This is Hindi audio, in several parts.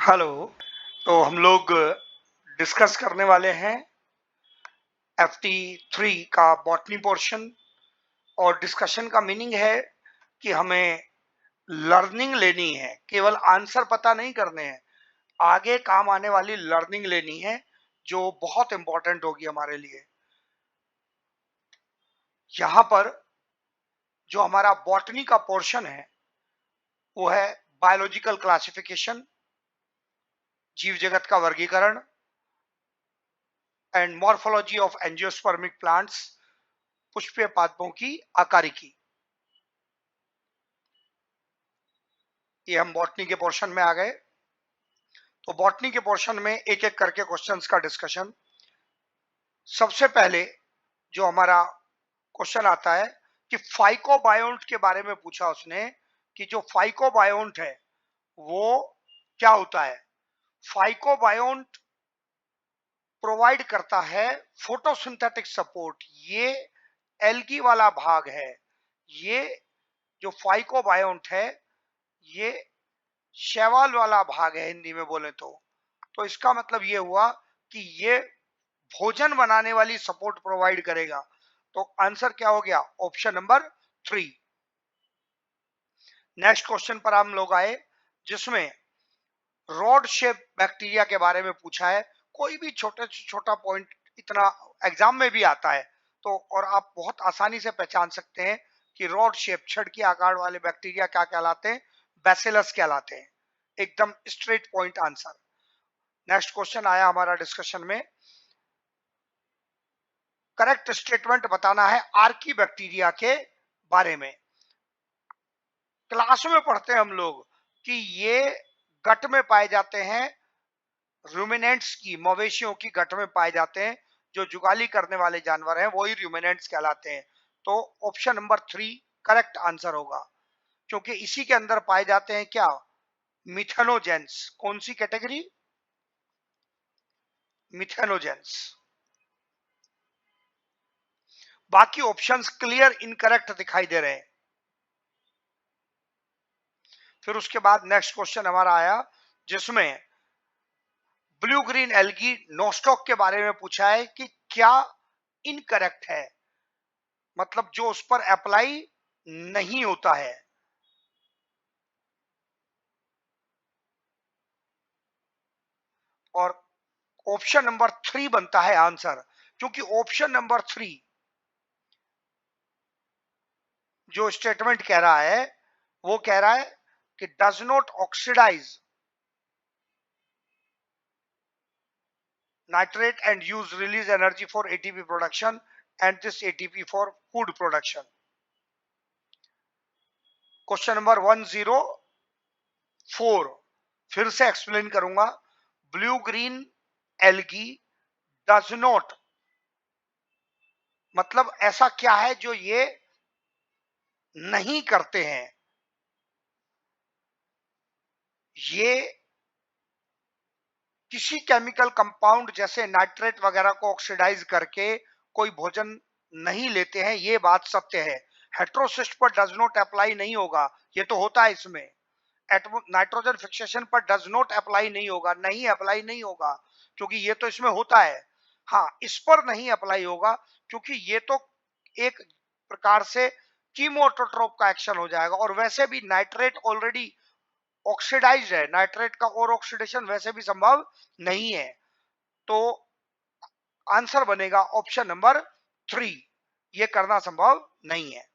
हेलो। तो हम लोग डिस्कस करने वाले हैं FT3 का बॉटनी पोर्शन। और डिस्कशन का मीनिंग है कि हमें लर्निंग लेनी है, केवल आंसर पता नहीं करने हैं, आगे काम आने वाली लर्निंग लेनी है जो बहुत इंपॉर्टेंट होगी हमारे लिए। यहाँ पर जो हमारा बॉटनी का पोर्शन है वो है बायोलॉजिकल क्लासिफिकेशन, जीव जगत का वर्गीकरण and morphology of angiospermic plants, पुष्पीय पादपों की आकारिकी। ये हम बॉटनी के पोर्शन में आ गए। तो बॉटनी के पोर्शन में एक एक करके क्वेश्चंस का डिस्कशन। सबसे पहले जो हमारा क्वेश्चन आता है कि फाइकोबायोन्ट के बारे में पूछा उसने कि जो फाइकोबायोन्ट है वो क्या होता है। फाइकोबायोन्ट प्रोवाइड करता है फोटोसिंथेटिक सपोर्ट। ये एल्गी वाला भाग है। ये जो फाइकोबायोन्ट है ये शैवाल वाला भाग है हिंदी में बोले तो इसका मतलब ये हुआ कि ये भोजन बनाने वाली सपोर्ट प्रोवाइड करेगा। तो आंसर क्या हो गया? Option number 3। नेक्स्ट क्वेश्चन पर हम लोग आए जिसमें रॉड शेप बैक्टीरिया के बारे में पूछा है। कोई भी छोटे से छोटा पॉइंट इतना एग्जाम में भी आता है तो और आप बहुत आसानी से पहचान सकते हैं कि रॉड शेप छड़ के आकार वाले बैक्टीरिया क्या कहलाते हैं? बैसिलस कहलाते हैं। एकदम straight point answer. Next question आया हमारा डिस्कशन में, करेक्ट स्टेटमेंट बताना है आर्की बैक्टीरिया के बारे में। क्लास में पढ़ते हैं हम लोग कि ये गट में पाए जाते हैं, रूमिनेंट्स की, मवेशियों की गट में पाए जाते हैं। जो जुगाली करने वाले जानवर हैं वही रूमिनेंट्स कहलाते हैं। तो ऑप्शन नंबर 3 करेक्ट आंसर होगा क्योंकि इसी के अंदर पाए जाते हैं क्या? मिथेनोजेंस। कौन सी कैटेगरी? मिथेनोजेंस। बाकी ऑप्शंस क्लियर इनकरेक्ट दिखाई दे रहे हैं। फिर उसके बाद नेक्स्ट क्वेश्चन हमारा आया जिसमें ब्लू ग्रीन एल्गी नोस्टॉक के बारे में पूछा है कि क्या इनकरेक्ट है, मतलब जो उस पर अप्लाई नहीं होता है। और ऑप्शन नंबर 3 बनता है आंसर क्योंकि ऑप्शन नंबर 3 जो स्टेटमेंट कह रहा है वो कह रहा है कि does not oxidise nitrate and use release energy for ATP production and this ATP for food production. Question number 104 फिर से एक्सप्लेन करूंगा। Blue green algae does not, मतलब ऐसा क्या है जो ये नहीं करते हैं। ये किसी केमिकल कंपाउंड जैसे नाइट्रेट वगैरह को ऑक्सीडाइज करके कोई भोजन नहीं लेते हैं, ये बात सत्य है। हेट्रोसिस्ट पर डज नॉट अप्लाई नहीं होगा, ये तो होता है इसमें। नाइट्रोजन फिक्सेशन पर डज नॉट अप्लाई नहीं होगा, नहीं अप्लाई नहीं होगा क्योंकि ये तो इसमें होता है। हाँ, इस पर नहीं अप्लाई होगा क्योंकि ये तो एक प्रकार से कीमोटोट्रोप का एक्शन हो जाएगा और वैसे भी नाइट्रेट ऑलरेडी ऑक्सीडाइज्ड है, नाइट्रेट का और ऑक्सीडेशन वैसे भी संभव नहीं है। तो आंसर बनेगा ऑप्शन नंबर 3, ये करना संभव नहीं है।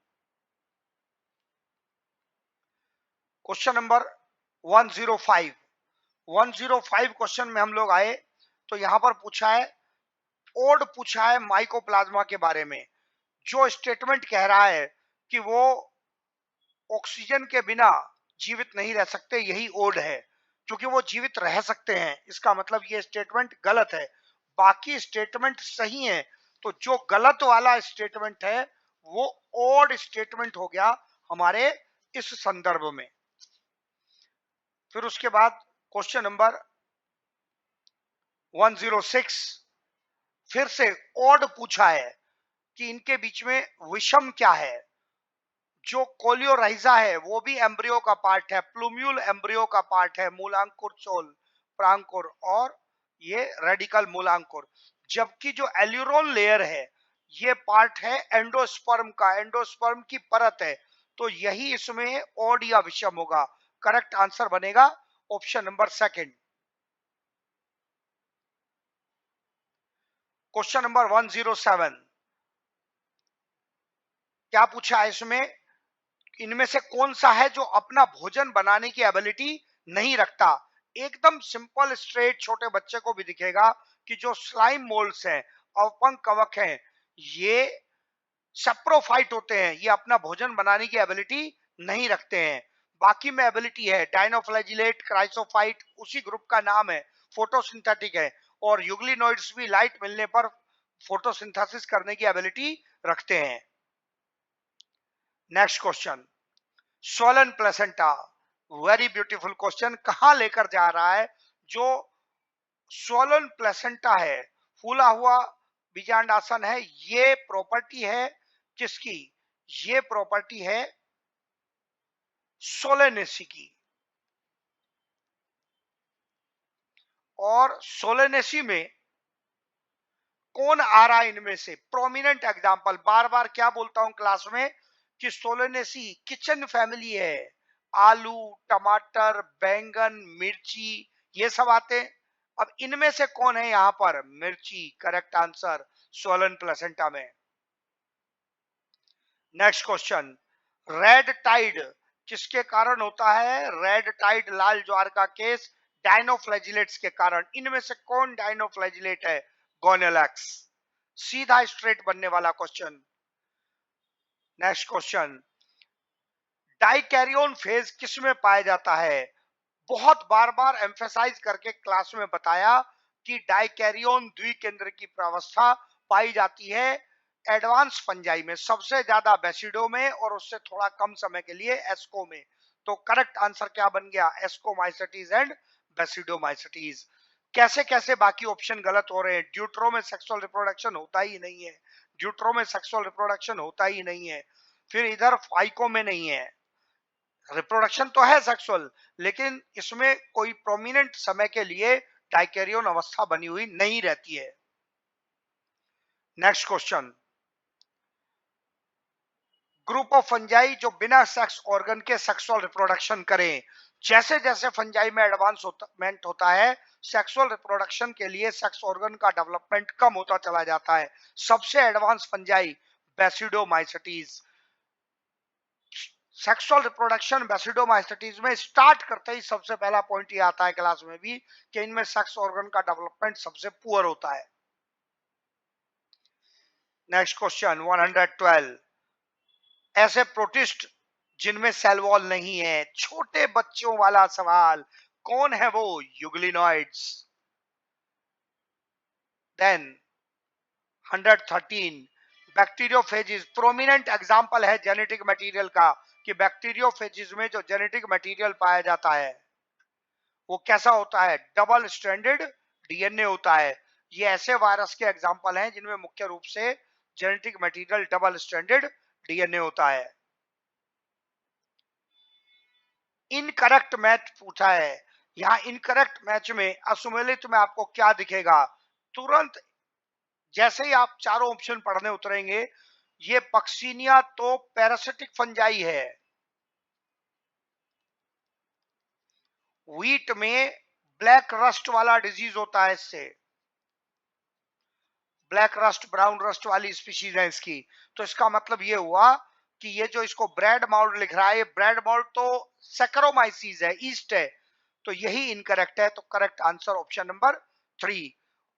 क्वेश्चन नंबर 105 क्वेश्चन में हम लोग आए तो यहां पर पूछा है, ओड पूछा है माइकोप्लाज्मा के बारे में। जो स्टेटमेंट कह रहा है कि वो ऑक्सीजन के बिना जीवित नहीं रह सकते, यही ओड है। क्योंकि वो जीवित रह सकते हैं इसका मतलब ये स्टेटमेंट गलत है। बाकी स्टेटमेंट सही है। तो जो गलत वाला स्टेटमेंट है वो ओड स्टेटमेंट हो गया हमारे इस संदर्भ में। फिर उसके बाद क्वेश्चन नंबर 106 फिर से ओड पूछा है कि इनके बीच में विषम क्या है। जो कोलियोराइजा है वो भी एम्ब्रियो का पार्ट है, प्लूम्यूल एम्ब्रियो का पार्ट है, मूलांकुर चोल प्रांकुर और ये रेडिकल मूलांकुर। जबकि जो एल्यूरोन लेयर है ये पार्ट है एंडोस्पर्म का, एंडोस्पर्म की परत है, तो यही इसमें ओड या विषम होगा। करेक्ट आंसर बनेगा option number second. Question number 107, क्या पूछा है इसमें, इनमें से कौन सा है जो अपना भोजन बनाने की एबिलिटी नहीं रखता। एकदम सिंपल स्ट्रेट छोटे बच्चे को भी दिखेगा कि जो स्लाइम मोल्ड्स हैं, अपंग कवक हैं, ये सेप्रोफाइट होते हैं, ये अपना भोजन बनाने की एबिलिटी नहीं रखते हैं। बाकी में एबिलिटी है, डायनोफ्लैजिलेट, क्राइसोफाइट उसी ग्रुप का नाम है, फोटोसिंथेटिक है, और यूग्लिनोइड्स भी लाइट मिलने पर फोटोसिंथेसिस करने की एबिलिटी रखते हैं। Next question, Solan placenta, very beautiful question. कहां लेकर जा रहा है, जो सोलन प्लेसेंटा है, फूला हुआ बीजांडासन है, ये प्रॉपर्टी है किसकी, ये प्रॉपर्टी है सोलेनेसी की। और सोलेनेसी में कौन आ रहा है इनमें से, प्रोमिनेंट एग्जांपल, बार बार क्या बोलता हूं क्लास में कि सोलेनेसी किचन फैमिली है, आलू, टमाटर, बैंगन, मिर्ची, ये सब आते हैं। अब इनमें से कौन है यहां पर, मिर्ची, करेक्ट आंसर सोलन प्लेसेंटा में। नेक्स्ट क्वेश्चन, रेड टाइड किसके कारण होता है, रेड टाइड लाल ज्वार का केस डायनोफ्लैजिलेट्स के कारण। इनमें से कौन डायनोफ्लैजिलेट है, गोनेलैक्स। सीधा स्ट्रेट बनने वाला question. Next question, dikaryon phase किसमें पाया जाता है। बहुत बार बार एम्फेसाइज करके क्लास में बताया कि डाइकैरियोन द्विकेंद्र की प्रावस्था पाई जाती है एडवांस फंजाई में, सबसे ज्यादा बेसिडो में और उससे थोड़ा कम समय के लिए एस्को में। तो करेक्ट आंसर क्या बन गया, एस्कोमाइसिटीज एंड बेसिडोमाइसिटीज। कैसे कैसे बाकी ऑप्शन गलत हो रहे हैं, ड्यूट्रो में सेक्सुअल रिप्रोडक्शन होता ही नहीं है, ड्यूट्रो में सेक्सुअल रिप्रोडक्शन होता ही नहीं है, फिर इधर फाइको में नहीं है, रिप्रोडक्शन तो है सेक्सुअल, लेकिन इसमें कोई प्रोमिनेंट समय के लिए डाइकैरियोन अवस्था बनी हुई नहीं रहती है। Next question, group of fungi जो बिना सेक्स ऑर्गन के सेक्सुअल रिप्रोडक्शन करें। जैसे जैसे फंजाई में एडवांसमेंट होता है, सेक्सुअल रिप्रोडक्शन के लिए सेक्स ऑर्गन का डेवलपमेंट कम होता चला जाता है। सबसे advance fungi basidiomycetes. Sexual reproduction basidiomycetes में स्टार्ट करते ही सबसे पहला पॉइंट ये आता है क्लास में भी कि इनमें सेक्स ऑर्गन का डेवलपमेंट सबसे पुअर होता है। नेक्स्ट क्वेश्चन 112, ऐसे प्रोटिस्ट जिनमें सेल वॉल नहीं है, छोटे बच्चों वाला सवाल, कौन है वो, euglenoids. Then 113, bacteriophages, prominent example है जेनेटिक मटेरियल का कि बैक्टीरियोफेजिस में जो जेनेटिक मटेरियल पाया जाता है वो कैसा होता है, डबल स्ट्रैंडेड डीएनए होता है। ये ऐसे वायरस के एग्जांपल हैं जिनमें मुख्य रूप से genetic material double stranded DNA होता है। इनकरेक्ट मैच पूछा है, यहाँ इनकरेक्ट मैच में असुमेलित में आपको क्या दिखेगा, तुरंत जैसे ही आप चारों ऑप्शन पढ़ने उतरेंगे, ये पक्सीनिया तो पैरासिटिक फंजाई है, व्हीट में ब्लैक रस्ट वाला डिजीज होता है, इससे ब्लैक रस्ट ब्राउन रस्ट वाली स्पीशीज है इसकी। तो इसका मतलब ये हुआ कि ये जो इसको ब्रेड माउल्ट लिख रहा है, ये ब्रेड माउल्ट तो सैकरोमाइसीज है, ईस्ट है, तो यही इनकरेक्ट है। तो करेक्ट आंसर ऑप्शन नंबर 3।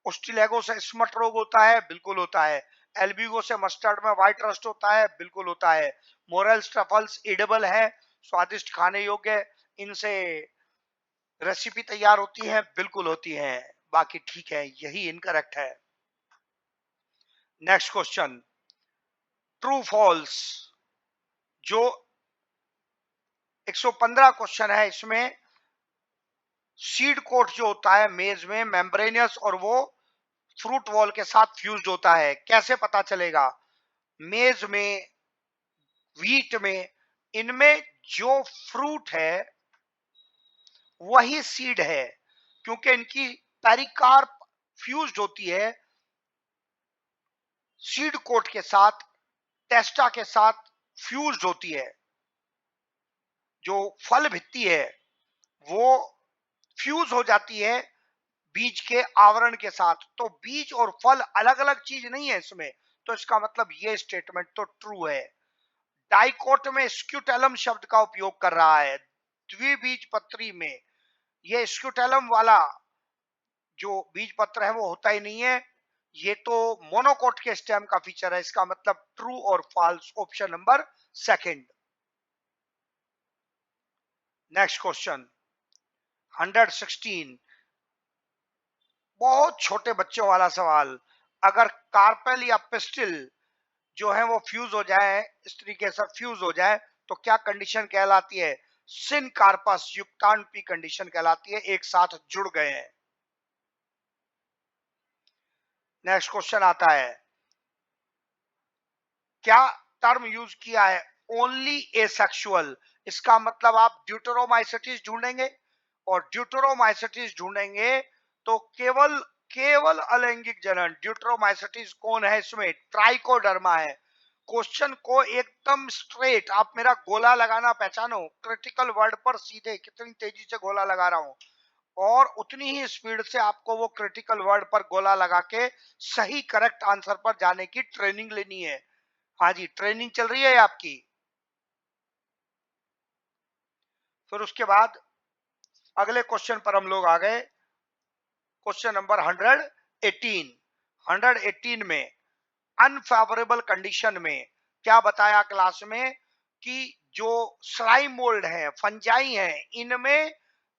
ओस्टिलेगो से स्मट रोग होता है, बिल्कुल होता है। एल्बिगो से मस्टर्ड में व्हाइट रस्ट होता है, बिल्कुल होता है। मोरेल्स ट्रफल्स एडिबल है, स्वादिष्ट खाने योग्य, इनसे रेसिपी तैयार होती है, बिल्कुल होती है। बाकी ठीक है, यही इनकरेक्ट है। नेक्स्ट क्वेश्चन, ट्रू फॉल्स, जो 115 क्वेश्चन है, इसमें सीड कोट जो होता है मेज में मेम्ब्रेनियस और वो फ्रूट वॉल के साथ फ्यूज्ड होता है, कैसे पता चलेगा, मेज में, व्हीट में, इनमें जो फ्रूट है वही सीड है। क्योंकि इनकी पेरिकार्प फ्यूज्ड होती है सीड कोट के साथ, टेस्टा के साथ फ्यूज्ड होती है। जो फल भित्ति है वो फ्यूज हो जाती है बीज के आवरण के साथ। तो बीज और फल अलग अलग चीज नहीं है इसमें। तो इसका मतलब ये स्टेटमेंट तो ट्रू है। डाइकोट में स्क्यूटेलम शब्द का उपयोग कर रहा है। द्विबीजपत्री में ये स्क्यूटेलम वाला जो बीज पत्र है वो होता ही नहीं है। ये तो मोनोकोट के स्टेम का फीचर है। इसका मतलब ट्रू और false option number second. Next question 116, बहुत छोटे बच्चों वाला सवाल। अगर कार्पेल या पिस्टिल जो है वो फ्यूज हो जाए, इस तरीके से फ्यूज हो जाए, तो क्या कंडीशन कहलाती है? सिन कार्पस युक्तान पी कंडीशन कहलाती है, एक साथ जुड़ गए हैं। नेक्स्ट क्वेश्चन आता है, क्या टर्म यूज किया है ओनली एसेक्सुअल? इसका मतलब आप ड्यूटेरोमाइसिटीज ढूंढेंगे, और ड्यूटेरोमाइसिटीज ढूंढेंगे तो केवल केवल अलैंगिक जनन। ड्यूटेरोमाइसिटीज कौन है इसमें? ट्राइकोडर्मा है। क्वेश्चन को एकदम स्ट्रेट आप मेरा गोला लगाना पहचानो। क्रिटिकल वर्ड पर सीधे कितनी तेजी से गोला लगा रहा हूं, और उतनी ही स्पीड से आपको वो क्रिटिकल वर्ड पर गोला लगा के सही करेक्ट आंसर पर जाने की ट्रेनिंग लेनी है। हाँ जी, ट्रेनिंग चल रही है आपकी। फिर उसके बाद अगले क्वेश्चन पर हम लोग आ गए। Question number 118। 118 में अनफेवरेबल कंडीशन में क्या बताया क्लास में कि जो स्लाइम मोल्ड है, फंजाई है, इनमें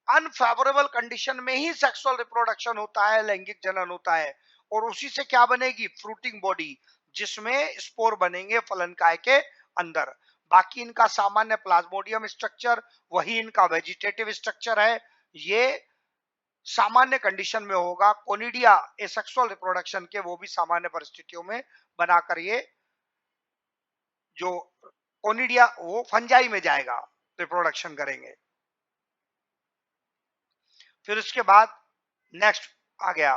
अनफेवरेबल कंडीशन में ही सेक्सुअल रिप्रोडक्शन होता है, लैंगिक जनन होता है। और उसी से क्या बनेगी? फ्रूटिंग बॉडी, जिसमें स्पोर बनेंगे फलनकाय के अंदर। बाकी इनका सामान्य प्लाज्मोडियम स्ट्रक्चर, वही इनका वेजिटेटिव स्ट्रक्चर है। ये सामान्य कंडीशन में होगा। कोनिडिया एसेक्सुअल रिप्रोडक्शन के वो भी सामान्य परिस्थितियों में बनाकर ये जो कोनिडिया वो फंजाई में जाएगा, रिप्रोडक्शन करेंगे। फिर उसके बाद नेक्स्ट आ गया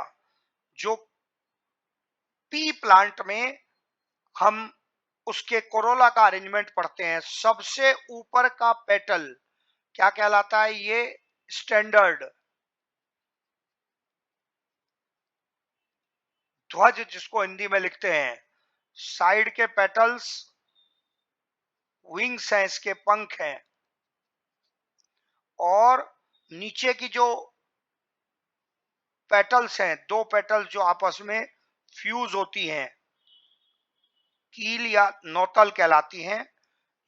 जो पी प्लांट में हम उसके कोरोला का अरेंजमेंट पढ़ते हैं। सबसे ऊपर का पेटल क्या कहलाता है? ये स्टैंडर्ड ध्वज जिसको हिंदी में लिखते हैं। साइड के पेटल्स विंग्स हैं, इसके पंख हैं, और नीचे की जो पेटल्स हैं, दो पेटल्स जो आपस में फ्यूज होती हैं, कील या नोतल कहलाती हैं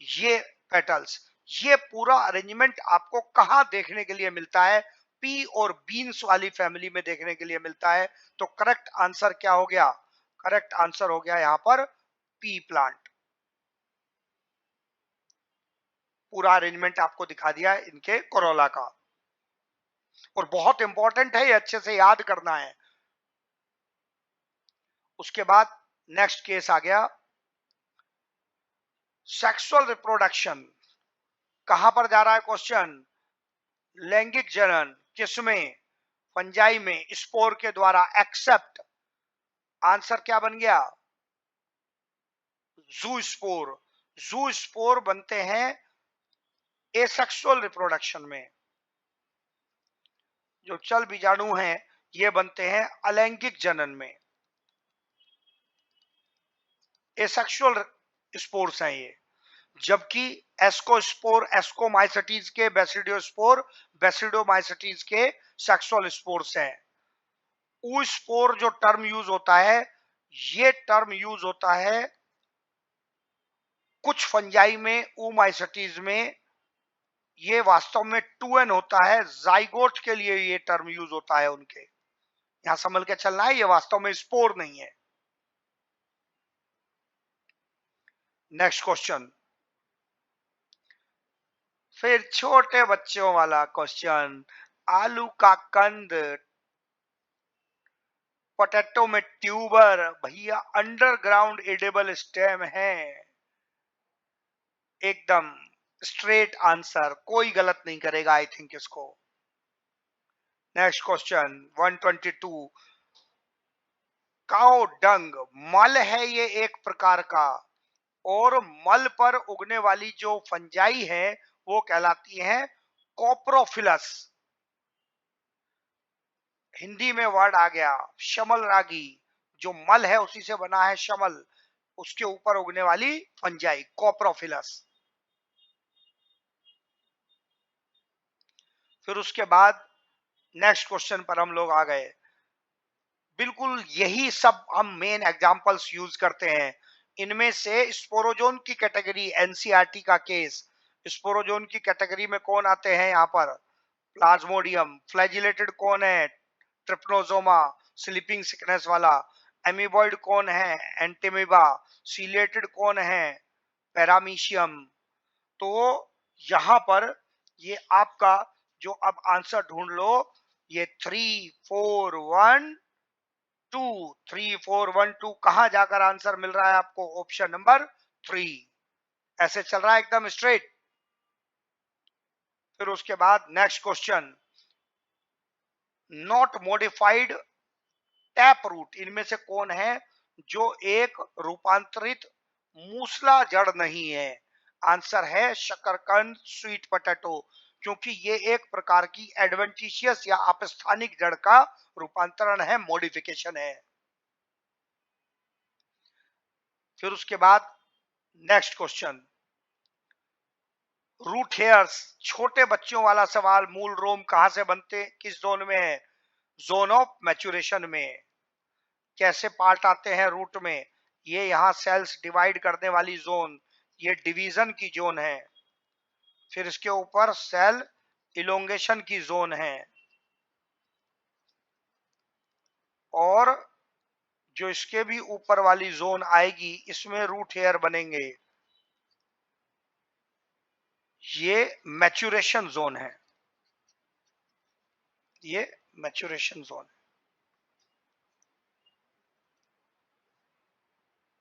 ये पेटल्स। ये पूरा अरेंजमेंट आपको कहां देखने के लिए मिलता है? पी और बीन्स वाली फैमिली में देखने के लिए मिलता है। तो करेक्ट आंसर क्या हो गया? करेक्ट आंसर हो गया यहां पर पी प्लांट। पूरा अरेंजमेंट आपको दिखा दिया है इनके कोरोला का, और बहुत इंपॉर्टेंट है, ये अच्छे से याद करना है। उसके बाद नेक्स्ट केस आ गया सेक्सुअल रिप्रोडक्शन। कहां पर जा रहा है क्वेश्चन? लैंगिक जनन किसमें? फंजाई में, स्पोर के द्वारा। एक्सेप्ट आंसर क्या बन गया? जू स्पोर। जू स्पोर बनते हैं एसेक्सुअल रिप्रोडक्शन में। जो चल बीजाणु हैं ये बनते हैं अलैंगिक जनन में। एसेक्सुअल स्पोर्स हैं ये। जबकि एस्कोस्पोर एस्कोमाइसिटीज के, बेसिडियोस्पोर बेसिडोमाइसिटीज के सेक्सुअल स्पोर्स हैं। ऊ स्पोर जो टर्म यूज होता है, ये टर्म यूज होता है कुछ फंजाई में, ऊमाइसिटीज में। ये वास्तव में 2n होता है। जाइगोट के लिए ये टर्म यूज होता है उनके। यहां संभल के चलना है, ये वास्तव में स्पोर नहीं है। नेक्स्ट क्वेश्चन, फिर छोटे बच्चों वाला क्वेश्चन। आलू का कंद, पोटैटो में ट्यूबर, भैया अंडरग्राउंड एडिबल स्टेम है। एकदम स्ट्रेट आंसर, कोई गलत नहीं करेगा आई थिंक इसको। नेक्स्ट क्वेश्चन 122, काउ डंग मल है ये एक प्रकार का, और मल पर उगने वाली जो फंजाई है वो कहलाती है कोप्रोफिलस। हिंदी में वर्ड आ गया शमल रागी, जो मल है उसी से बना है शमल, उसके ऊपर उगने वाली फंजाई कोप्रोफिलस। फिर उसके बाद नेक्स्ट क्वेश्चन पर हम लोग आ गए। बिल्कुल यही सब हम मेन एग्जांपल्स यूज करते हैं। इनमें से स्पोरोजोन की कैटेगरी, एनसीईआरटी का केस, स्पोरोजोन की कैटेगरी में कौन आते हैं यहाँ पर? प्लाज्मोडियम। फ्लैजिलेटेड कौन है? ट्रिप्नोसोमा, स्लीपिंग सिकनेस वाला। एमीबॉइड कौन है? एंटीमीबा। सीलेटेड कौन है? पैरामीशियम। तो यहाँ पर ये आपका जो अब आंसर ढूंढ लो, ये 3 4 1 2, 3 4 1 2 कहां जाकर आंसर मिल रहा है आपको? Option number 3। ऐसे चल रहा है एकदम स्ट्रेट। फिर उसके बाद next question, not modified tap root इनमें से कौन है जो एक रूपांतरित मूसला जड़ नहीं है? आंसर है शकरकंद, स्वीट पोटैटो, क्योंकि ये एक प्रकार की एडवेंटिशियस या अपस्थानिक जड़ का रूपांतरण है, मॉडिफिकेशन है। फिर उसके बाद नेक्स्ट क्वेश्चन, रूट हेयर्स, छोटे बच्चों वाला सवाल, मूल रोम कहां से बनते, किस जोन में है? जोन ऑफ मैच्योरेशन में। कैसे पार्ट आते हैं रूट में? ये यहाँ सेल्स डिवाइड करने वाली जोन, ये डिवीजन की जोन है। फिर इसके ऊपर सेल इलोंगेशन की जोन है, और जो इसके भी ऊपर वाली जोन आएगी इसमें रूट हेयर बनेंगे। ये मैच्योरेशन जोन है, ये मैच्योरेशन जोन है।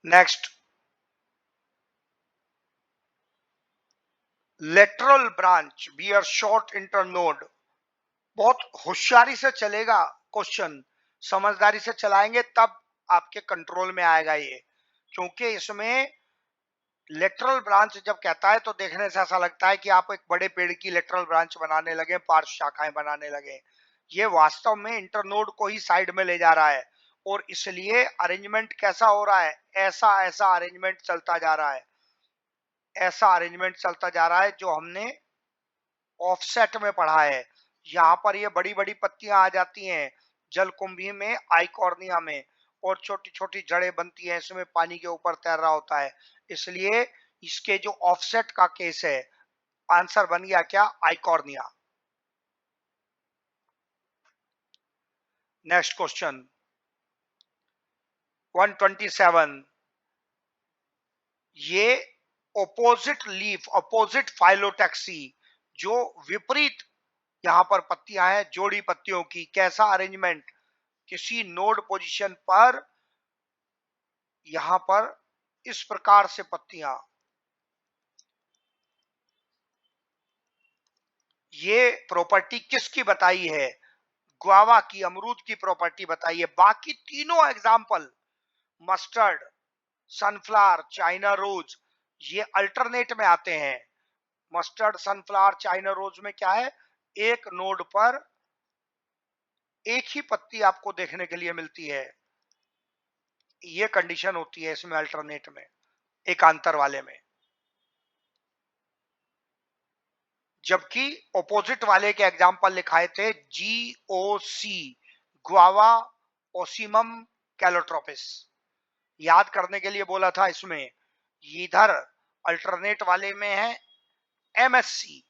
Next, lateral branch bear short internode. बहुत होशियारी से चलेगा क्वेश्चन, समझदारी से चलाएंगे तब आपके कंट्रोल में आएगा ये, क्योंकि इसमें लेटरल ब्रांच जब कहता है तो देखने से ऐसा लगता है कि आप एक बड़े पेड़ की लेटरल ब्रांच बनाने लगे, पार्श्व शाखाएं बनाने लगे। ये वास्तव में इंटरनोड को ही साइड में ले जा रहा है, और इसलिए अरेंजमेंट कैसा हो रहा है? ऐसा ऐसा अरेंजमेंट चलता जा रहा है, ऐसा अरेंजमेंट चलता जा रहा है जो हमने ऑफसेट में पढ़ा है। यहाँ पर ये बड़ी बड़ी पत्तियां आ जाती हैं जलकुंभी में, आइकॉर्निया में, और छोटी छोटी जड़ें बनती हैं, इसमें पानी के ऊपर तैर रहा होता है। इसलिए इसके जो ऑफसेट का केस है, आंसर बन गया क्या? आइकॉर्निया। नेक्स्ट क्वेश्चन 127, ये ओपोजिट लीफ, अपोजिट फाइलोटैक्सी, जो विपरीत यहाँ पर पत्तियां हैं जोड़ी पत्तियों की, कैसा अरेंजमेंट? किसी नोड पोजीशन पर यहां पर इस प्रकार से पत्तियां, ये प्रॉपर्टी किसकी बताई है? गुआवा की, अमरूद की प्रॉपर्टी बताई है। बाकी तीनों example, mustard, sunflower, China rose, ये अल्टरनेट में आते हैं। मस्टर्ड, सनफ्लावर, चाइना रोज में क्या है? एक नोड पर एक ही पत्ती आपको देखने के लिए मिलती है, ये कंडीशन होती है इसमें अल्टरनेट में, एकांतर वाले में। जबकि ऑपोजिट वाले के एग्जाम्पल लिखाए थे GOC, गुआवा ओसिमम कैलोट्रोपिस। याद करने के लिए बोला था इसमें। इधर अल्टरनेट वाले में है MSC,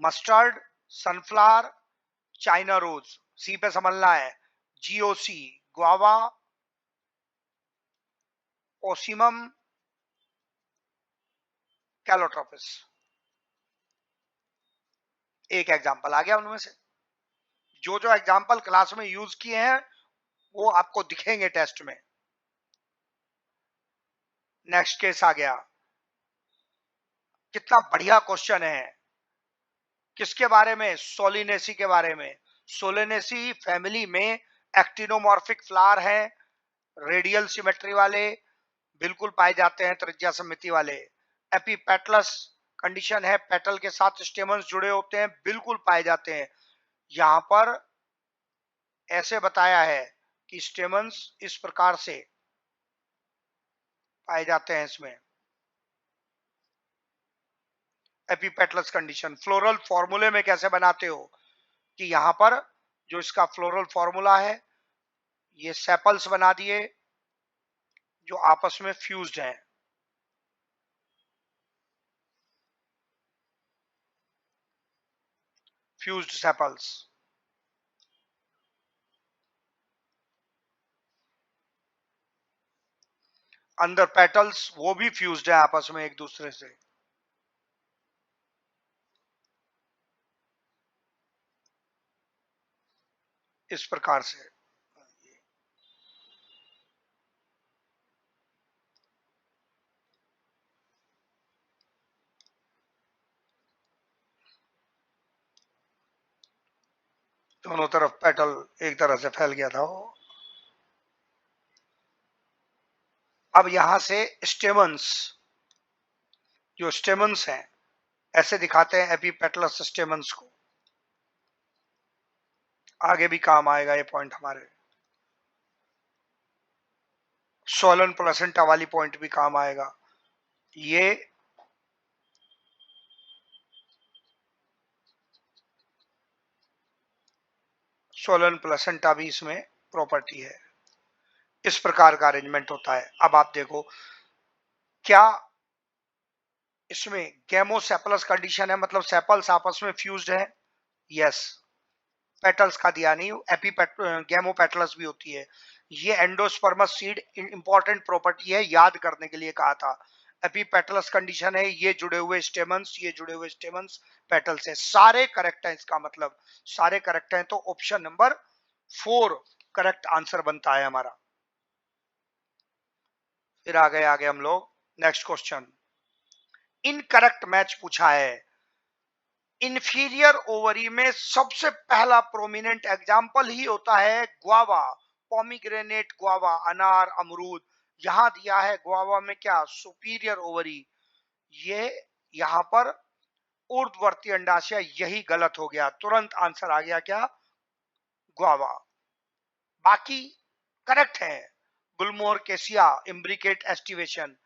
mustard, sunflower, China rose, C पे समझना है। GOC, guava ocimum calotropis. एक एग्जाम्पल आ गया उनमें से। जो जो एग्जाम्पल क्लास में यूज किए हैं वो आपको दिखेंगे टेस्ट में। नेक्स्ट केस आ गया, कितना बढ़िया क्वेश्चन है। किसके बारे में? सोलिनेसी के बारे में। सोलिनेसी फैमिली में एक्टिनोमॉर्फिक फ्लावर है, रेडियल सिमेट्री वाले बिल्कुल पाए जाते हैं, त्रिज्या सममिति वाले। एपिपेटलस कंडीशन है, पेटल के साथ स्टेमन्स जुड़े होते हैं, बिल्कुल पाए जाते हैं। यहां पर ऐसे बताया है कि स्टेमन्स इस प्रकार से पाए जाते हैं इसमें। एपिपेटलस कंडीशन फ्लोरल फॉर्मूले में कैसे बनाते हो कि यहां पर जो इसका फ्लोरल फॉर्मूला है, ये सेपल्स बना दिए जो आपस में फ्यूज्ड हैं। Fused sepals. अंदर पेटल्स वो भी फ्यूज्ड है आपस में एक दूसरे से। इस प्रकार से दोनों तरफ पेटल एक तरह से फैल गया था वो। अब यहां से स्टेमन्स, जो स्टेमन्स हैं ऐसे दिखाते हैं एपिपेटलस स्टेमन्स को। आगे भी काम आएगा ये पॉइंट हमारे। सोलन प्लेसेंटा वाली पॉइंट भी काम आएगा। ये सोलन प्लेसेंटा भी इसमें प्रॉपर्टी है। इस प्रकार का अरेंजमेंट होता है। अब आप देखो क्या इसमें गैमोसेपलस कंडीशन है, मतलब सेपल्स आपस में फ्यूज्ड है। यस, पेटल्स का दिया नहीं, गैमोपेटलस भी होती है। ये एंडोस्पर्मस सीड इंपॉर्टेंट प्रॉपर्टी है, याद करने के लिए कहा था। एपीपेटलस कंडीशन है, ये जुड़े हुए स्टेमन्स, ये जुड़े हुए स्टेमन्स पेटल से। सारे करेक्ट हैं, इसका मतलब सारे करेक्ट हैं, तो ऑप्शन नंबर 4 करेक्ट आंसर बनता है हमारा। फिर आगे हम लोग नेक्स्ट क्वेश्चन। इनकरेक्ट मैच पूछा है। इंफीरियर ओवरी में सबसे पहला प्रोमिनेंट एग्जाम्पल ही होता है ग्वावा, पोमीग्रेनेट ग्वावा, अनार अमरूद। यहां दिया है ग्वावा में क्या? Superior ovary. ये यहां पर ऊर्ध्ववर्ती अंडाशय, यही गलत हो गया, तुरंत आंसर आ गया क्या? ग्वावा। बाकी करेक्ट है। गुलमोहर केसिया, इम्ब्रिकेट एस्टिवेशन,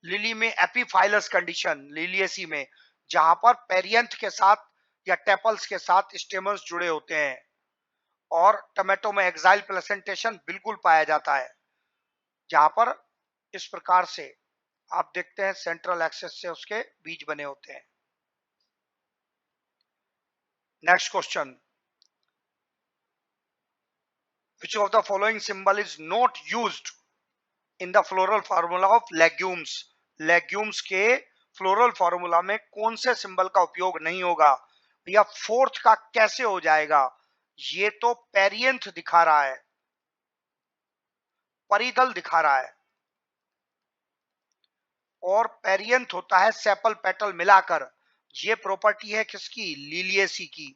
लिली में एपीफाइलस कंडीशन, लिलियसी में जहां पर पेरियंथ के साथ या टेपल्स के साथ स्टेमन्स जुड़े होते हैं। और टोमेटो में एक्साइल प्लेसेंटेशन बिल्कुल पाया जाता है, जहां पर इस प्रकार से आप देखते हैं सेंट्रल एक्सेस से उसके बीज बने होते हैं। Next question. Which of the following symbol is not used in the floral formula of legumes? Legumes के फ्लोरल फार्मूला में कौन से सिंबल का उपयोग नहीं होगा? या फोर्थ का कैसे हो जाएगा? ये तो पेरियंथ दिखा रहा है, परिधल दिखा रहा है, और पेरियंथ होता है सेपल पेटल मिलाकर। ये प्रॉपर्टी है किसकी? लिलियेसी की।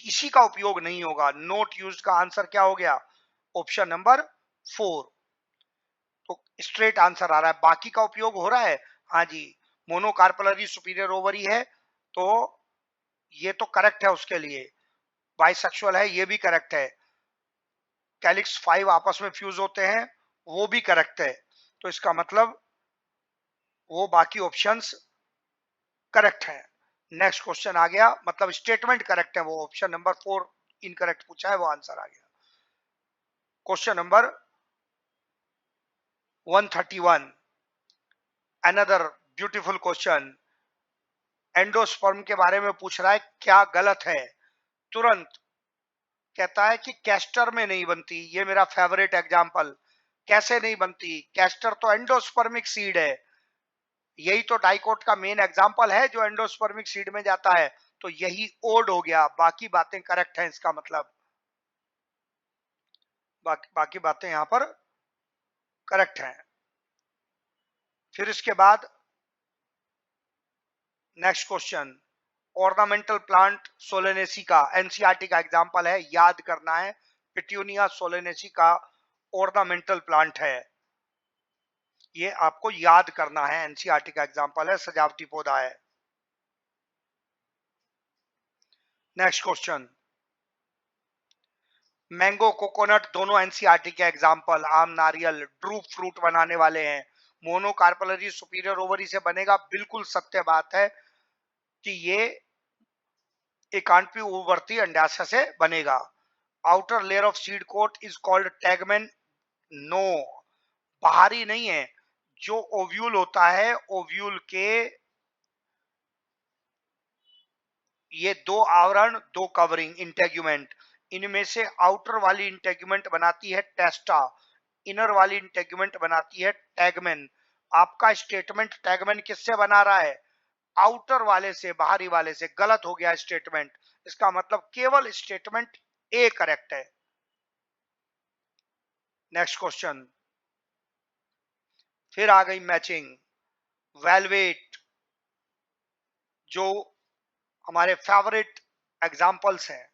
इसी का उपयोग नहीं होगा। नोट यूज्ड का आंसर क्या हो गया? Option number 4। तो स्ट्रेट आंसर आ रहा है। बाकी का उपयोग हो रहा है, हाँ जी। मोनोकार्पलरी सुपीरियर ओवरी है तो ये तो करेक्ट है उसके लिए। बाइसेक्सुअल है, ये भी करेक्ट है। कैलिक्स 5 आपस में फ्यूज होते हैं, वो भी करेक्ट है। तो इसका मतलब वो बाकी ऑप्शंस करेक्ट है। नेक्स्ट क्वेश्चन आ गया, मतलब स्टेटमेंट करेक्ट है, वो ऑप्शन नंबर 4 इनकरेक्ट पूछा है, वो आंसर आ गया। Question number 131, another beautiful question. Endosperm के बारे में पूछ रहा है, क्या गलत है? तुरंत कहता है कि कैस्टर में नहीं बनती। ये मेरा फेवरेट एग्जांपल। कैसे नहीं बनती? कैस्टर तो एंडोस्पर्मिक सीड है, यही तो डाइकोट का मेन एग्जांपल है जो एंडोस्पर्मिक सीड में जाता है। तो यही ओड हो गया, बाकी बातें करेक्ट हैं, इसका मतलब बाकी बातें यहां पर करेक्ट हैं। फिर इसके बाद next question, ornamental plant Solanaceae का एनसीईआरटी का एग्जांपल है, याद करना है। पिट्यूनिया सोलेनेसी का ऑर्नामेंटल प्लांट है, ये आपको याद करना है। एनसीईआरटी का एग्जांपल है, सजावटी पौधा है। नेक्स्ट क्वेश्चन, मैंगो कोकोनट दोनों एनसीईआरटी के एग्जांपल, आम नारियल ड्रूप फ्रूट बनाने वाले हैं। मोनोकार्पलरी सुपीरियर ओवरी से बनेगा, बिल्कुल सत्य बात है कि ये एकांडपी उभरती अंडाशय से बनेगा। Outer layer of seed coat is called tegmen. No, बाहरी नहीं है, जो ओव्यूल होता है, ओव्यूल के ये दो आवरण, दो कवरिंग, इंटेग्यूमेंट, इनमें से आउटर वाली इंटेग्यूमेंट बनाती है टेस्टा, इनर वाली इंटेग्यूमेंट बनाती है टैगमेन। आपका स्टेटमेंट टैगमेन किससे बना रहा है? आउटर वाले से, बाहरी वाले से। गलत हो गया स्टेटमेंट, इसका मतलब केवल स्टेटमेंट ए करेक्ट है। नेक्स्ट क्वेश्चन, फिर आ गई मैचिंग। वेलवेट, जो हमारे फेवरेट एग्जाम्पल्स हैं,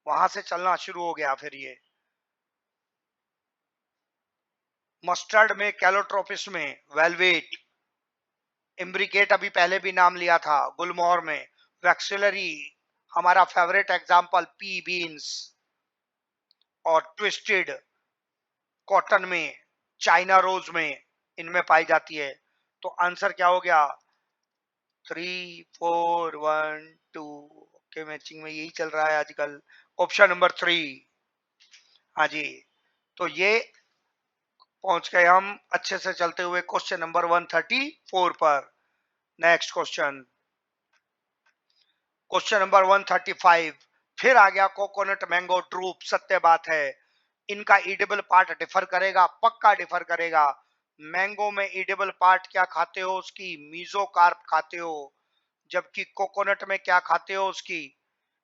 वहां से चलना शुरू हो गया। फिर ये मस्टर्ड में, कैलोट्रोपिस में वेलवेट, इम्ब्रिकेट अभी पहले भी नाम लिया था, गुलमोहर में, वैक्सिलरी हमारा फेवरेट एग्जाम्पल पी बीन्स, और ट्विस्टेड कॉटन में, चाइना रोज में, इनमें पाई जाती है। तो आंसर क्या हो गया? 3 4 1 2। ओके, मैचिंग में यही चल रहा है आजकल। Option number 3। हाँ जी, तो ये पहुंच गए हम अच्छे से चलते हुए क्वेश्चन नंबर 134 पर। Next question, question number 135। फिर आ गया कोकोनट मैंगो ड्रूप। सत्य बात है, इनका ईडेबल पार्ट डिफर करेगा, पक्का डिफर करेगा। मैंगो में ईडेबल पार्ट क्या खाते हो? उसकी मीजोकार्प खाते हो, जबकि कोकोनट में क्या खाते हो? उसकी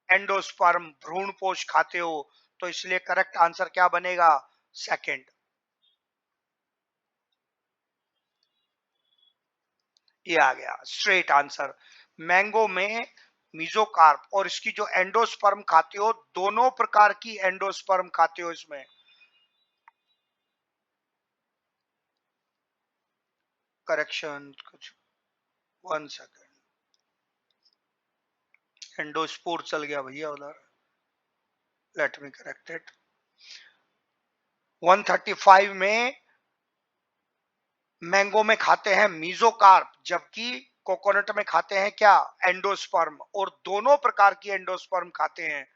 एंडोस्पर्म, भ्रूणपोष खाते हो। तो इसलिए करेक्ट आंसर क्या बनेगा? सेकंड। ये आ गया स्ट्रेट आंसर। मैंगो में मीजोकार्प और इसकी जो एंडोस्पर्म खाते हो, दोनों प्रकार की एंडोस्पर्म खाते हो इसमें। करेक्शन कुछ, 1 सेकेंड, एंडोस्पोर चल गया भैया उधर, लेट मी करेक्ट इट। 135 में मैंगो में खाते हैं मीजोकार्प, जबकि कोकोनट में खाते हैं क्या? एंडोस्पर्म, और दोनों प्रकार की एंडोस्पर्म खाते हैं।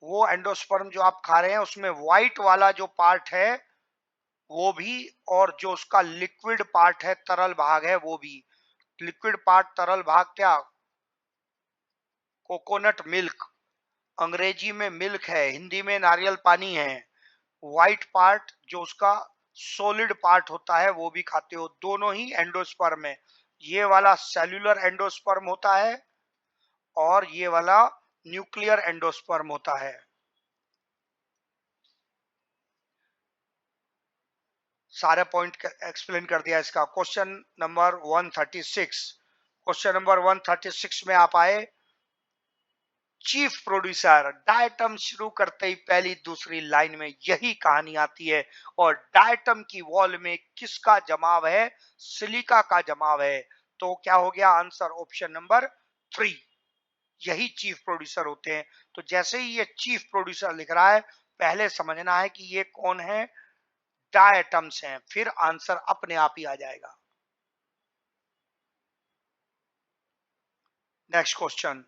वो एंडोस्पर्म जो आप खा रहे हैं उसमें व्हाइट वाला जो पार्ट है वो भी, और जो उसका लिक्विड पार्ट है, तरल भाग है, वो भी। लिक्विड पार्ट, तरल भाग क्या? कोकोनट मिल्क, अंग्रेजी में मिल्क है, हिंदी में नारियल पानी है। व्हाइट पार्ट जो उसका सॉलिड पार्ट होता है वो भी खाते हो। दोनों ही एंडोस्पर्म है। ये वाला सेल्यूलर एंडोस्पर्म होता है और ये वाला न्यूक्लियर एंडोस्पर्म होता है। सारे पॉइंट एक्सप्लेन कर दिया इसका। Question number 136। क्वेश्चन नंबर 136 में आप आए, चीफ प्रोड्यूसर। डायटम शुरू करते ही पहली दूसरी लाइन में यही कहानी आती है, और डायटम की वॉल में किसका जमाव है? सिलिका का जमाव है। तो क्या हो गया आंसर? Option number 3। यही चीफ प्रोड्यूसर होते हैं। तो जैसे ही ये चीफ प्रोड्यूसर लिख रहा है, पहले समझना है कि ये कौन है? डायटम्स हैं, फिर आंसर अपने आप ही आ जाएगा। नेक्स्ट क्वेश्चन,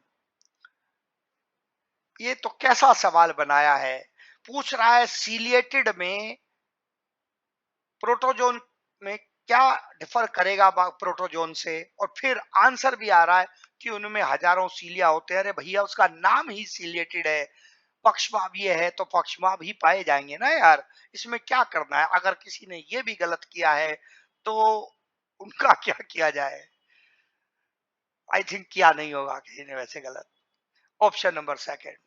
ये तो कैसा सवाल बनाया है। पूछ रहा है सीलिएटेड में प्रोटोजोन में क्या डिफर करेगा प्रोटोजोन से, और फिर आंसर भी आ रहा है कि उनमें हजारों सीलिया होते हैं। अरे भैया, उसका नाम ही सीलिएटेड है। पक्षमा भी है तो पक्षमा भी पाए जाएंगे ना यार, इसमें क्या करना है? अगर किसी ने ये भी गलत किया है तो उनका क्या किया जाए? आई थिंक किया नहीं होगा किसी ने वैसे गलत। Option number second.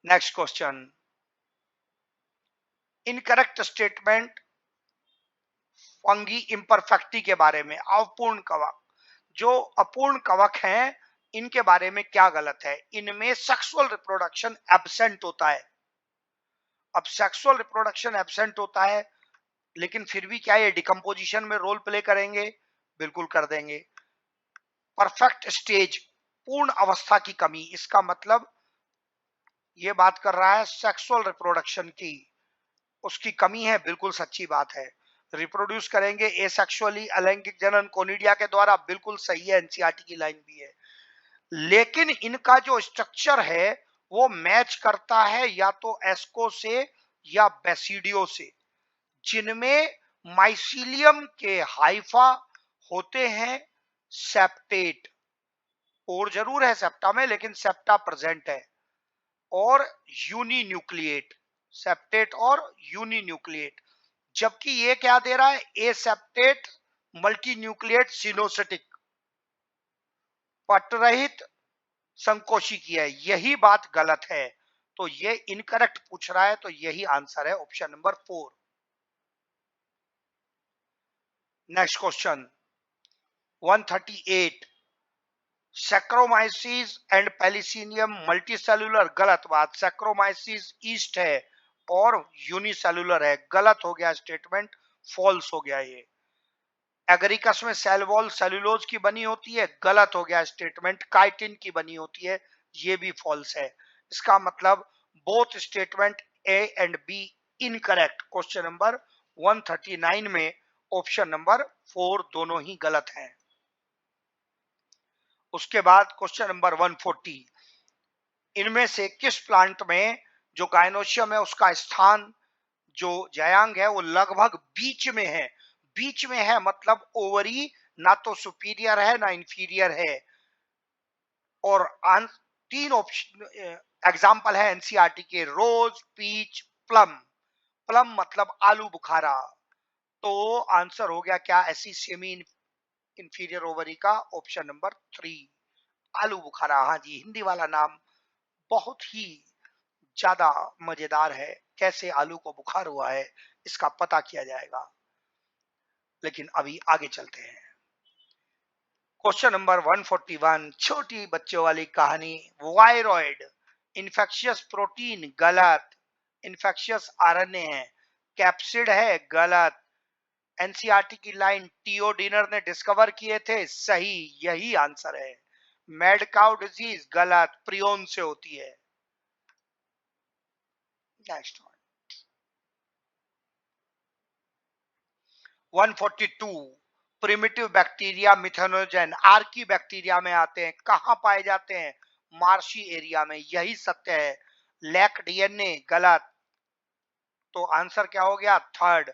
Next question, incorrect statement fungi imperfecti के बारे में, अपूर्ण कवक। जो अपूर्ण कवक हैं इनके बारे में क्या गलत है? इनमें सेक्सुअल रिप्रोडक्शन एब्सेंट होता है। अब सेक्सुअल रिप्रोडक्शन एब्सेंट होता है, लेकिन फिर भी क्या ये डिकम्पोजिशन में रोल प्ले करेंगे? बिल्कुल कर देंगे। परफेक्ट स्टेज, पूर्ण अवस्था की कमी, इसका मतलब ये बात कर रहा है सेक्सुअल रिप्रोडक्शन की, उसकी कमी है, बिल्कुल सच्ची बात है। रिप्रोड्यूस करेंगे एसेक्सुअली, अलैंगिक जनन कोनिडिया के द्वारा, बिल्कुल सही है, एनसीईआरटी की लाइन भी है। लेकिन इनका जो स्ट्रक्चर है वो मैच करता है या तो एस्को से या बेसिडियो से, जिनमें माइसीलियम के हाइफा होते हैं सेप्टेट, और जरूर है सेप्टा में लेकिन सेप्टा प्रेजेंट है, और यूनिन्यूक्लिएट, सेप्टेट और यूनिन्यूक्लिएट। जबकि ये क्या दे रहा है? ए सेप्टेट मल्टीन्यूक्लिएट सिनोसिटिक, पटरहित संकोशिकी है। यही बात गलत है, तो ये इनकरेक्ट पूछ रहा है, तो यही आंसर है option number 4। Next question 138, saccharomyces and penicillium multicellular, गलत बात। सैक्रोमाइसिस ईस्ट है और यूनिसेलुलर है, गलत हो गया स्टेटमेंट, फॉल्स हो गया ये। एगरिकस में सेल वॉल सेलुलोज की बनी होती है, गलत हो गया स्टेटमेंट, काइटिन की बनी होती है, ये भी फॉल्स है। इसका मतलब both statement A and B incorrect. Question number 139 में ऑप्शन नंबर 4 दोनों ही गलत हैं। उसके बाद क्वेश्चन नंबर 140, इनमें से किस प्लांट में जो गायनोशियम है उसका स्थान जो जयांग है वो लगभग बीच में है? बीच में है मतलब ओवरी ना तो सुपीरियर है ना इंफीरियर है। और तीन ऑप्शन एग्जाम्पल है एनसीईआरटी के, रोज, पीच, प्लम। प्लम मतलब आलू बुखारा, तो आंसर हो गया क्या? ऐसी सेमी इंफीरियर ओवरी का ऑप्शन नंबर 3, आलू बुखारा। हाँ जी, हिंदी वाला नाम बहुत ही ज्यादा मजेदार है, कैसे आलू को बुखार हुआ है इसका पता किया जाएगा, लेकिन अभी आगे चलते हैं। क्वेश्चन नंबर 141, छोटी बच्चों वाली कहानी, वायरॉइड इन्फेक्शियस प्रोटीन, गलत। इन्फेक्शियस आरएनए है। कैप्सिड है, गलत। एनसीईआरटी की लाइन, टीओ डिनर ने डिस्कवर किए थे, सही, यही आंसर है। मैड काउ डिजीज, गलत, प्रियोन से होती है। Next 142, primitive bacteria methanogen Archie bacteria में आते हैं, कहां पाए जाते हैं? मार्शी एरिया में, यही सत्य है। लैक डीएनए, गलत, तो आंसर क्या हो गया? थर्ड।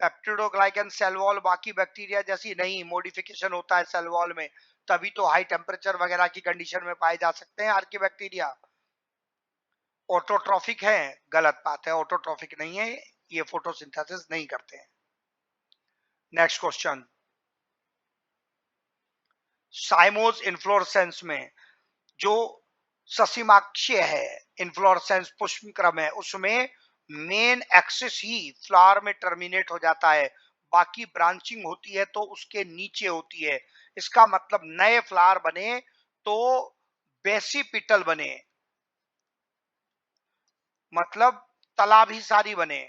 पेप्टिडोग्लाइकन सेल वॉल बाकी बैक्टीरिया जैसी नहीं, मॉडिफिकेशन होता है सेल वॉल में, तभी तो हाई टेम्परेचर वगैरह की कंडीशन में पाए जा सकते हैं आर्की बैक्टीरिया। ऑटोट्रॉफिक है, गलत बात है, ऑटोट्रॉफिक नहीं है, ये फोटोसिंथेसिस नहीं करते हैं। नेक्स्ट क्वेश्चन, साइमोज इन्फ्लोरेसेंस में जो ससीमाक्षीय है, इन्फ्लोरेसेंस पुष्प क्रम है, उसमें मेन एक्सिस ही फ्लावर में टर्मिनेट हो जाता है, बाकी ब्रांचिंग होती है तो उसके नीचे होती है। इसका मतलब नए फ्लावर बने तो बेसिपिटल बने, मतलब तालाब ही सारी बने।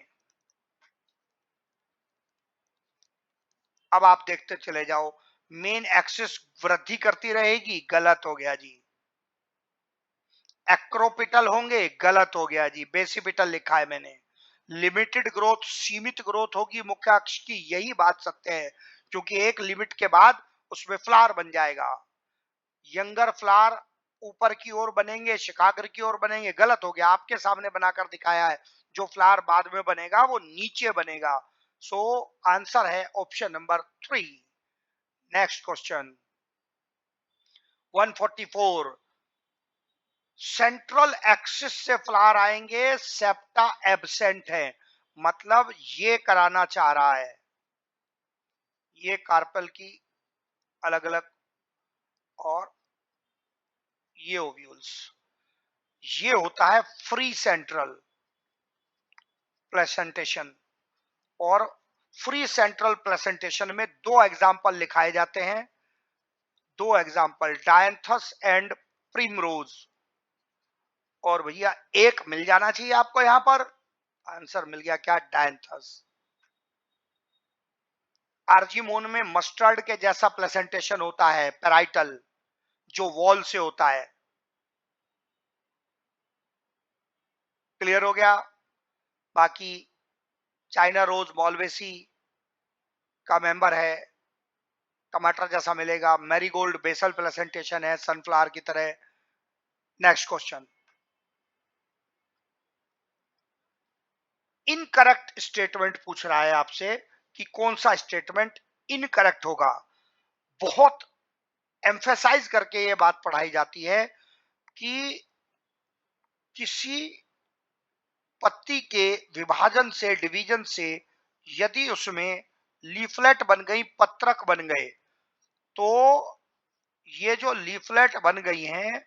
अब आप देखते चले जाओ, मेन एक्सिस वृद्धि करती रहेगी, गलत हो गया जी। एक्रोपिटल होंगे, गलत हो गया जी, बेसिपिटल लिखा है मैंने। लिमिटेड ग्रोथ, सीमित ग्रोथ होगी मुख्य अक्ष की, यही बात सत्य है, क्योंकि एक लिमिट के बाद उसमें फ्लावर बन जाएगा। यंगर फ्लावर ऊपर की ओर बनेंगे, शिखाग्र की ओर बनेंगे, गलत हो गया, आपके सामने बनाकर दिखाया है। जो फ्लावर बाद में बनेगा वो नीचे बनेगा। सो आंसर है option number 3। Next question 144, central axis से फ्लावर आएंगे, सेप्टा एब्सेंट है, मतलब ये कराना चाह रहा है, ये कार्पल की अलग अलग, और ये ओव्यूल्स, ये होता है फ्री सेंट्रल प्लेसेंटेशन। और फ्री सेंट्रल प्लेसेंटेशन में दो एग्जाम्पल लिखाए जाते हैं, दो एग्जाम्पल, डायंथस एंड प्रिमरोज। और भैया एक मिल जाना चाहिए आपको यहां पर, आंसर मिल गया क्या, डायंथस। आर्जीमोन में मस्टर्ड के जैसा प्रेजेंटेशन होता है, पेराइटल, जो वॉल से होता है। क्लियर हो गया। बाकी चाइना रोज मॉलवेसी का मेंबर है, टमाटर जैसा मिलेगा। मैरीगोल्ड बेसल प्रेजेंटेशन है, सनफ्लावर की तरह। नेक्स्ट क्वेश्चन, इनकरेक्ट स्टेटमेंट पूछ रहा है आपसे कि कौन सा स्टेटमेंट इनकरेक्ट होगा। बहुत एम्फेसाइज करके ये बात पढ़ाई जाती है कि किसी पत्ती के विभाजन से, डिवीजन से, यदि उसमें लीफलेट बन गई, पत्रक बन गए, तो ये जो लीफलेट बन गई हैं,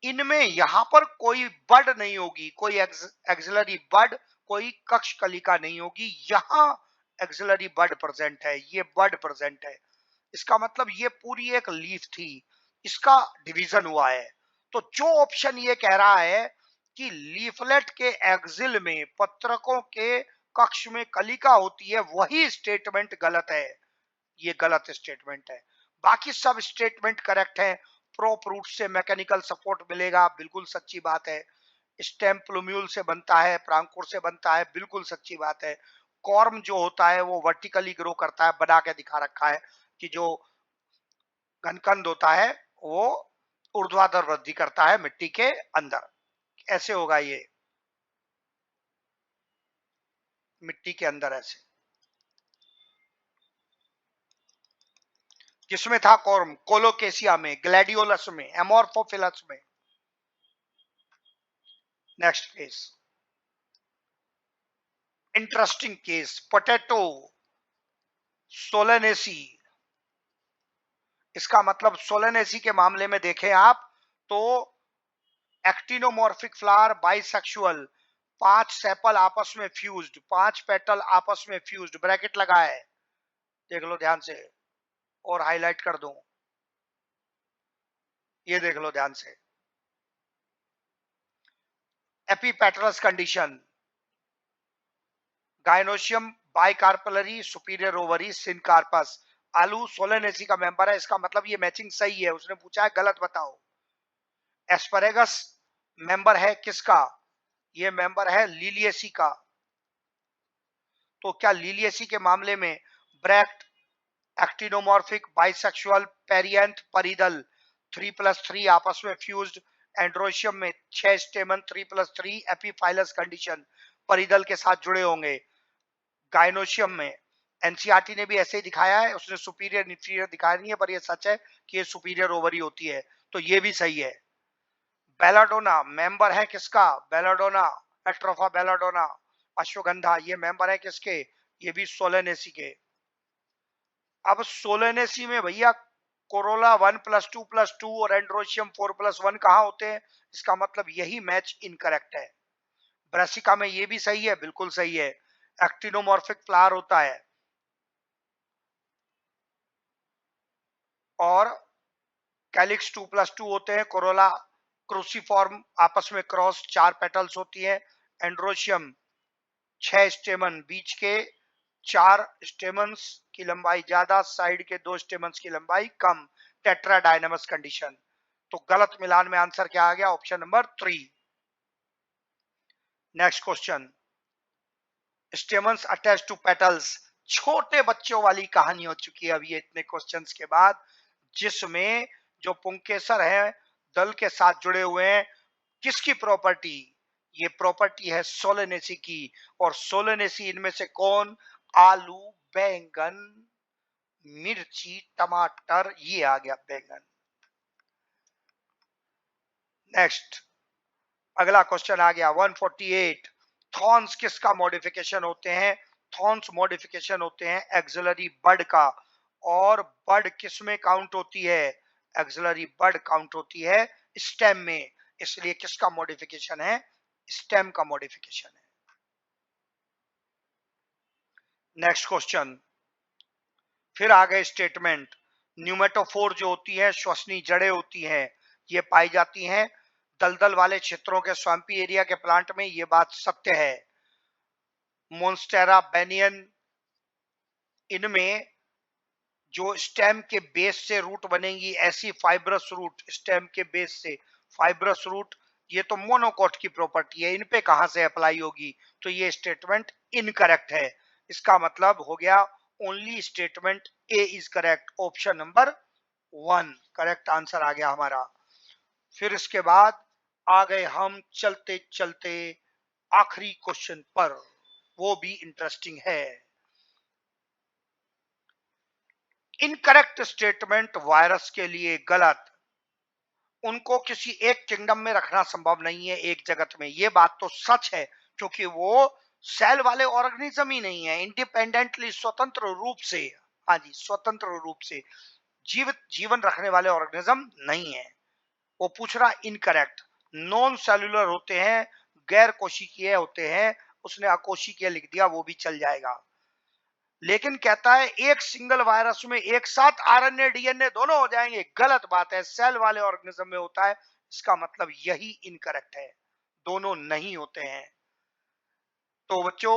इनमें यहां पर कोई बड नहीं होगी, कोई एक्सिलरी बड, कोई कक्ष कलिका नहीं होगी। यहां एक्सिलरी बड प्रेजेंट है, ये बड प्रेजेंट है। इसका मतलब ये पूरी एक लीफ थी, इसका डिवीजन हुआ है। तो जो ऑप्शन ये कह रहा है कि लीफलेट के एक्सिल में, पत्रकों के कक्ष में कलिका होती है, वही स्टेटमेंट गलत है, ये गलत स्टेटमेंट है। बाकी सब स्टेटमेंट करेक्ट है। प्रोप रूट से मैकेनिकल सपोर्ट मिलेगा, बिल्कुल सच्ची बात है। स्टेम प्लूम्यूल से बनता है, प्रांकुर से बनता है, बिल्कुल सच्ची बात है। कॉर्म जो होता है वो वर्टिकली ग्रो करता है, बना के दिखा रखा है कि जो घनकंद होता है वो ऊर्ध्वाधर वृद्धि करता है मिट्टी के अंदर। ऐसे होगा ये, मिट्टी के अंदर ऐसे। किसमें था कॉर्म? कोलोकेसिया में, ग्लैडियोलस में, एमोर्फोफिलस में। Next case, interesting case, potato Solanaceae. इसका मतलब सोलेनेसी के मामले में देखें आप तो एक्टिनोमॉर्फिक फ्लावर, बाइसेक्सुअल, 5 सेपल आपस में फ्यूज्ड, 5 पेटल आपस में फ्यूज्ड, ब्रैकेट लगा है, देख लो ध्यान से, और हाईलाइट कर दूं, ये देख लो ध्यान से। Epipetalous condition, gynoecium bicarpellary, superior ovary, syncarpous. आलू सोलेनेसी का मेंबर है, इसका मतलब ये मैचिंग सही है। उसने पूछा है गलत बताओ। एस्परेगस मेंबर है किसका? ये मेंबर है लिलियसी का। तो क्या लिलियसी के मामले में ब्रैक्ट, एक्टिनोमॉर्फिक, बाइसेक्सुअल, पेरिएंथ, परिदल, 3+3 आपस में फ्यूज्ड, एंड्रोशियम में 6 स्टेमन, 3+3 एपीफाइलस कंडीशन, परिदल के साथ जुड़े होंगे। गायनोशियम में एनसीईआरटी ने भी ऐसे ही दिखाया है, उसने सुपीरियर इंफीरियर दिखाया नहीं है, पर ये सच है कि ये सुपीरियर ओवरी होती है, तो ये भी सही है। बेलाडोना मेंबर है किसका? बेलाडोना, एट्रोफा बेलाडोना, अश्वगंधा, ये मेंबर है किसके? ये भी सोलेनेसी के। अब सोलेनेसी में भैया कोरोला 1+2+2 और एंड्रोशियम 4+1 कहाँ होते हैं? इसका मतलब यही मैच इनकरेक्ट है। ब्रासिका में ये भी सही है, बिल्कुल सही है। एक्टिनोमॉर्फिक फ्लावर होता है और कैलिक्स 2+2 होते हैं। कोरोला क्रूसीफॉर्म, आपस में क्रॉस, 4 पेटल्स होती है। एंड्रोशियम 6 स्टेमन, बीच के 4 स्टेमन्स की लंबाई ज्यादा, साइड के 2 स्टेमन्स की लंबाई कम, टेट्राडाइनमस कंडीशन। तो गलत मिलान में आंसर क्या आ गया? Option number 3। Next question, stamens attach to petals. छोटे बच्चों वाली कहानी हो चुकी है अभी इतने क्वेश्चंस के बाद, जिसमें जो पुंकेसर है दल के साथ जुड़े हुए हैं, किसकी प्रॉपर्टी? ये प्रॉपर्टी है सोलेनेसी की। और सोलेनेसी इनमें से कौन? आलू, बैंगन, मिर्ची, टमाटर, ये आ गया बैंगन। नेक्स्ट, अगला क्वेश्चन आ गया 148। थॉर्न्स किसका मॉडिफिकेशन होते हैं? थॉर्न्स मॉडिफिकेशन होते हैं एक्सिलरी बड का। और बड किस में काउंट होती है? एक्सिलरी बड काउंट होती है स्टेम में। इसलिए किसका मॉडिफिकेशन है? स्टेम का मॉडिफिकेशन है। नेक्स्ट क्वेश्चन, फिर आ गए स्टेटमेंट, न्यूमेटोफोर जो होती है, श्वसनी जड़ें होती हैं, ये पाई जाती हैं दलदल वाले क्षेत्रों के स्वाम्पी एरिया के प्लांट में। ये बात सत्य है। मोन्स्टेरा बैनियन, इनमें जो स्टेम के बेस से रूट बनेंगी, ऐसी फाइब्रस रूट, स्टेम के बेस से फाइब्रस रूट, ये तो मोनोकोट की प्रॉपर्टी है, इन पे कहां से अप्लाई होगी? तो ये स्टेटमेंट इनकरेक्ट है। इसका मतलब हो गया only statement A is correct, option number 1 correct answer आ गया हमारा। फिर इसके बाद आ गए हम चलते चलते आखिरी क्वेश्चन पर, वो भी इंटरेस्टिंग है। इनकरेक्ट स्टेटमेंट वायरस के लिए गलत, उनको किसी एक किंगडम में रखना संभव नहीं है, एक जगत में। ये बात तो सच है, क्योंकि वो सेल वाले ऑर्गेनिज्म ही नहीं है, इंडिपेंडेंटली स्वतंत्र रूप से, हाँ जी स्वतंत्र रूप से जीवित जीवन रखने वाले ऑर्गेनिज्म नहीं है। वो पूछ रहा इनकरेक्ट, नॉन सेलुलर होते हैं, गैर कोशिकीय होते हैं, उसने अकोशिकीय लिख दिया, वो भी चल जाएगा। लेकिन कहता है एक सिंगल वायरस में एक साथ आरएनए डीएनए दोनों हो जाएंगे, गलत बात है, सेल वाले ऑर्गेनिज्म में होता है। इसका मतलब यही इनकरेक्ट है, दोनों नहीं होते हैं। तो बच्चों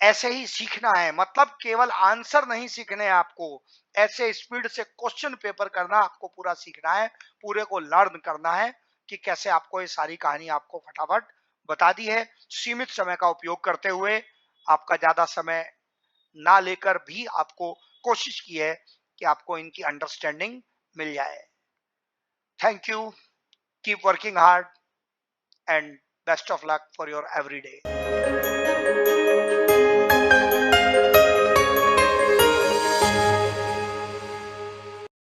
ऐसे ही सीखना है, मतलब केवल आंसर नहीं सीखने हैं आपको, ऐसे स्पीड से क्वेश्चन पेपर करना आपको पूरा सीखना है, पूरे को लर्न करना है कि कैसे आपको ये सारी कहानी आपको फटाफट बता दी है। सीमित समय का उपयोग करते हुए, आपका ज्यादा समय ना लेकर भी आपको कोशिश की है कि आपको इनकी अंडरस्टैंडिंग मिल जाए। Thank you, keep working hard and best of luck for your everyday.